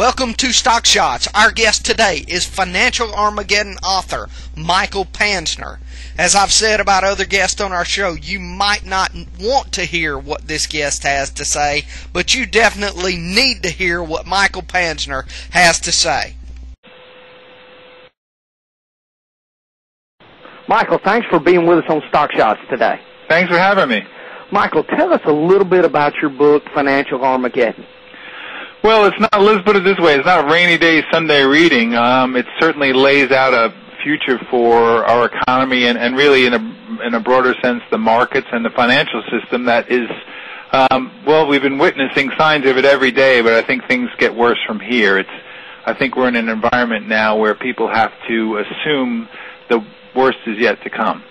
Welcome to Stock Shots. Our guest today is Financial Armageddon author Michael Panzner. As I've said about other guests on our show, you might not want to hear what this guest has to say, but you definitely need to hear what Michael Panzner has to say. Michael, thanks for being with us on Stock Shots today. Thanks for having me. Michael, tell us a little bit about your book, Financial Armageddon. Well, let's put it this way, it's not a rainy day Sunday reading. It certainly lays out a future for our economy and really in a broader sense the markets and the financial system that is, well, we've been witnessing signs of it every day, but I think things get worse from here. I think we're in an environment now where people have to assume the worst is yet to come.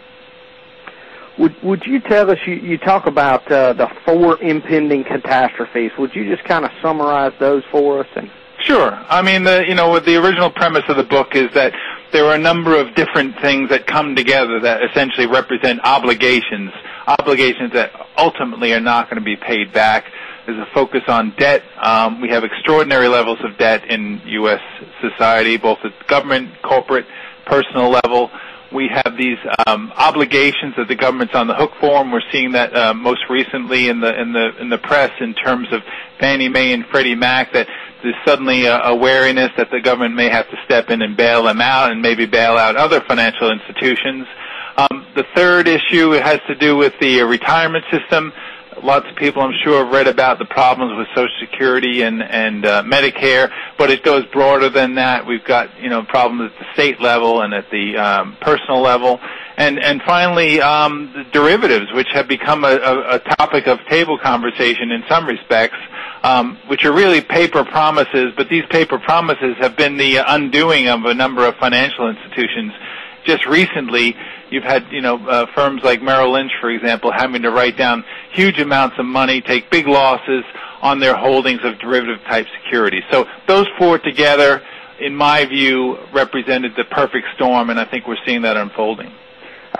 Would you tell us, you talk about the 4 impending catastrophes. Would you just kind of summarize those for us? Sure. I mean, the original premise of the book is that there are a number of different things that come together that essentially represent obligations that ultimately are not going to be paid back. There's a focus on debt. We have extraordinary levels of debt in U.S. society, both at government, corporate, personal level. We have these obligations that the government's on the hook for, and we're seeing that most recently in the press in terms of Fannie Mae and Freddie Mac, that there's suddenly a wariness that the government may have to step in and bail them out and maybe bail out other financial institutions. The third issue has to do with the retirement system. Lots of people, I'm sure, have read about the problems with Social Security and Medicare, but it goes broader than that. We've got, problems at the state level and at the personal level. And finally, the derivatives, which have become a topic of table conversation in some respects, which are really paper promises, but these paper promises have been the undoing of a number of financial institutions. Just recently, you've had, firms like Merrill Lynch, for example, having to write down huge amounts of money, take big losses on their holdings of derivative-type securities. So those 4 together, in my view, represented the perfect storm, and I think we're seeing that unfolding.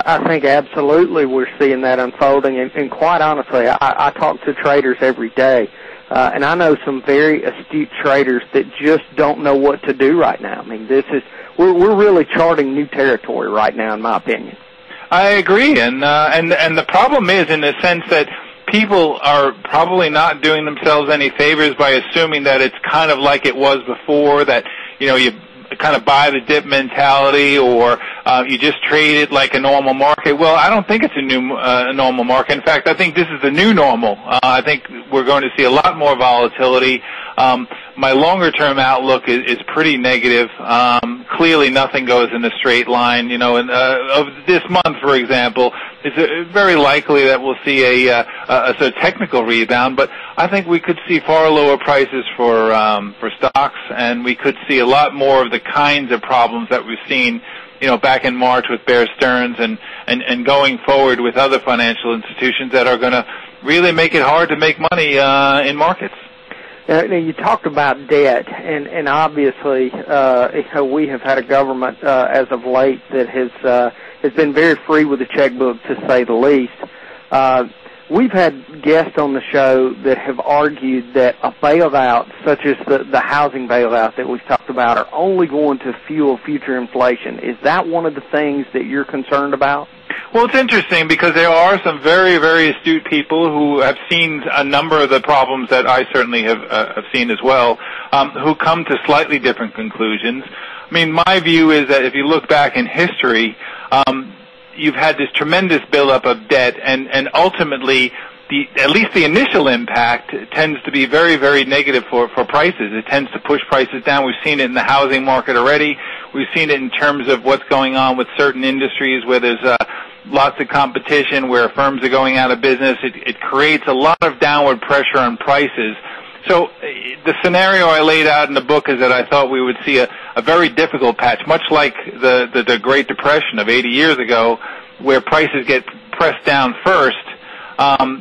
I think absolutely we're seeing that unfolding, and quite honestly, I talk to traders every day, and I know some very astute traders that just don't know what to do right now. I mean, we're really charting new territory right now, in my opinion. I agree, and the problem is, in the sense that people are probably not doing themselves any favors by assuming that it's kind of like it was before, that you kind of buy the dip mentality, or you just trade it like a normal market. Well, I don't think it's a normal market. In fact, I think this is the new normal. I think we're going to see a lot more volatility. My longer-term outlook is pretty negative. Clearly, nothing goes in a straight line. Of this month, for example, it's very likely that we'll see a sort of technical rebound, but I think we could see far lower prices for stocks, and we could see a lot more of the kinds of problems that we've seen, back in March with Bear Stearns and going forward with other financial institutions that are going to really make it hard to make money in markets. Now, you talked about debt, and obviously we have had a government as of late that has been very free with the checkbook, to say the least. We've had guests on the show that have argued that a bailout, such as the housing bailout that we've talked about, are only going to fuel future inflation. Is that one of the things that you're concerned about? Well, it's interesting because there are some very, very astute people who have seen a number of the problems that I certainly have seen as well, who come to slightly different conclusions. I mean, my view is that if you look back in history, you've had this tremendous buildup of debt, and ultimately, at least the initial impact tends to be very, very negative for prices. It tends to push prices down. We've seen it in the housing market already. We've seen it in terms of what's going on with certain industries where there's lots of competition, where firms are going out of business. It creates a lot of downward pressure on prices. So the scenario I laid out in the book is that I thought we would see a very difficult patch, much like the Great Depression of 80 years ago, where prices get pressed down first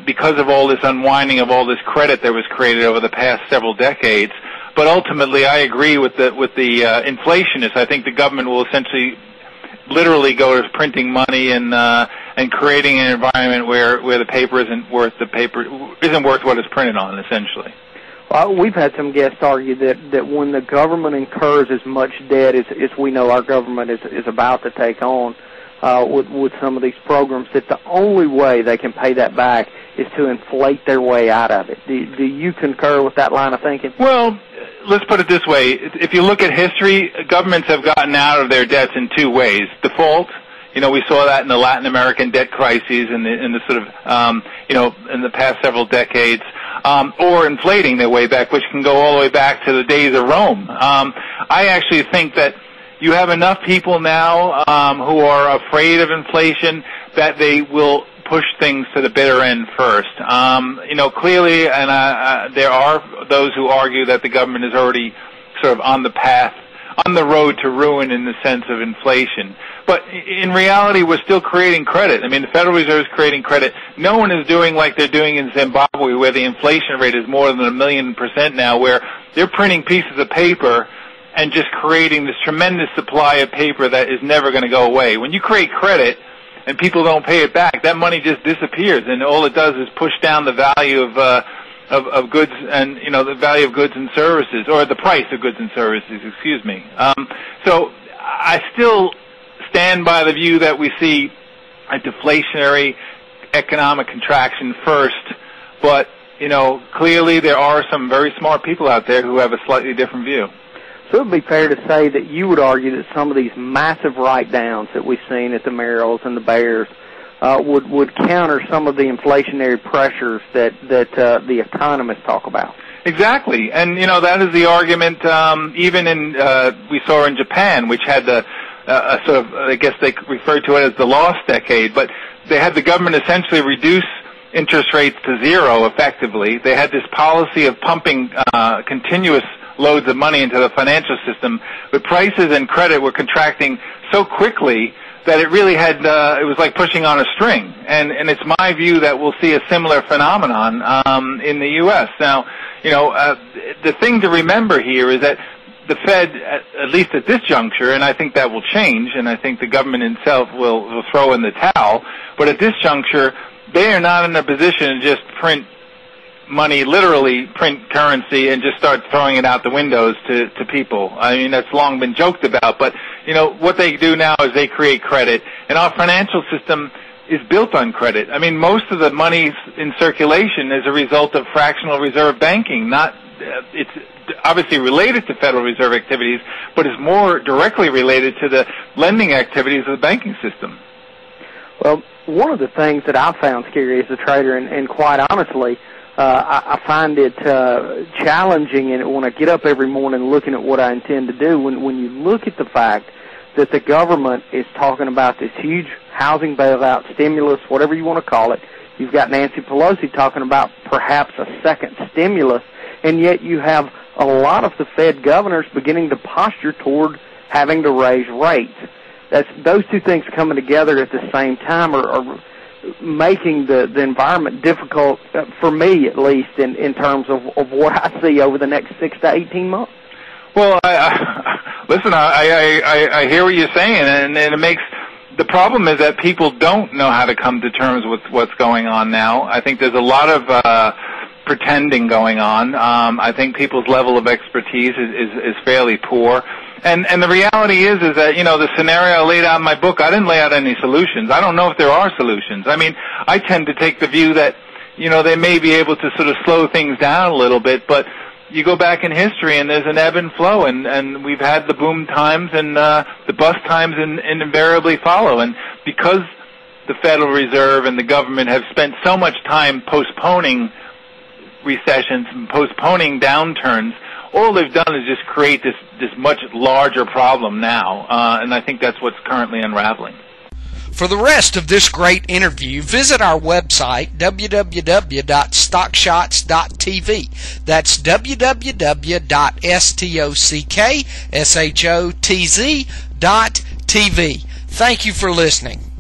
because of all this unwinding of all this credit that was created over the past several decades. But ultimately, I agree with the inflationists. I think the government will essentially literally go to printing money and creating an environment where the paper isn't worth what it's printed on, essentially. We've had some guests argue that when the government incurs as much debt as we know our government is about to take on with some of these programs, that the only way they can pay that back is to inflate their way out of it. Do you concur with that line of thinking? Well, let's put it this way. If you look at history, governments have gotten out of their debts in two ways. Default. We saw that in the Latin American debt crises in the sort of, in the past several decades, or inflating their way back, which can go all the way back to the days of Rome. I actually think that you have enough people now who are afraid of inflation that they will push things to the bitter end first. Clearly, and there are those who argue that the government is already sort of on the road to ruin in the sense of inflation. But in reality, we're still creating credit. I mean, the Federal Reserve is creating credit. No one is doing like they're doing in Zimbabwe, where the inflation rate is more than 1,000,000%, now, where they're printing pieces of paper and just creating this tremendous supply of paper that is never going to go away. When you create credit and people don't pay it back, that money just disappears, and all it does is push down the value of goods and, the value of goods and services, or the price of goods and services, excuse me. So I still stand by the view that we see a deflationary economic contraction first, but, clearly there are some very smart people out there who have a slightly different view. So it would be fair to say that you would argue that some of these massive write-downs that we've seen at the Merrills and the Bears would counter some of the inflationary pressures that the economists talk about. Exactly, and that is the argument. Even we saw in Japan, which had the sort of, I guess they referred to it as the lost decade, but they had the government essentially reduce interest rates to zero effectively. They had this policy of pumping continuous loads of money into the financial system, but prices and credit were contracting so quickly that it really had, it was like pushing on a string. And it's my view that we'll see a similar phenomenon in the U.S. Now, the thing to remember here is that the Fed, at least at this juncture, and I think that will change, and I think the government itself will throw in the towel, but at this juncture, they are not in a position to just print money, literally print currency, and just start throwing it out the windows to people. I mean, that's long been joked about, but, what they do now is they create credit, and our financial system is built on credit. I mean, most of the money in circulation is a result of fractional reserve banking, it's obviously related to Federal Reserve activities, but is more directly related to the lending activities of the banking system. Well, one of the things that I found scary as a trader, and quite honestly, I find it challenging, and when I get up every morning looking at what I intend to do, when you look at the fact that the government is talking about this huge housing bailout, stimulus, whatever you want to call it. You've got Nancy Pelosi talking about perhaps a second stimulus, and yet you have a lot of the Fed governors beginning to posture toward having to raise rates. Those two things coming together at the same time are making the environment difficult, for me at least, in terms of what I see over the next 6 to 18 months. Well, listen, I hear what you're saying, and it makes the problem is that people don't know how to come to terms with what's going on now. I think there's a lot of pretending going on. I think people's level of expertise is fairly poor. And the reality is that, the scenario I laid out in my book, I didn't lay out any solutions. I don't know if there are solutions. I mean, I tend to take the view that, they may be able to sort of slow things down a little bit, but you go back in history and there's an ebb and flow, and we've had the boom times and the bust times and invariably follow. And because the Federal Reserve and the government have spent so much time postponing recessions and postponing downturns, all they've done is just create this much larger problem now, and I think that's what's currently unraveling. For the rest of this great interview, visit our website, www.stockshots.tv. That's www.stockshotz.tv. Thank you for listening.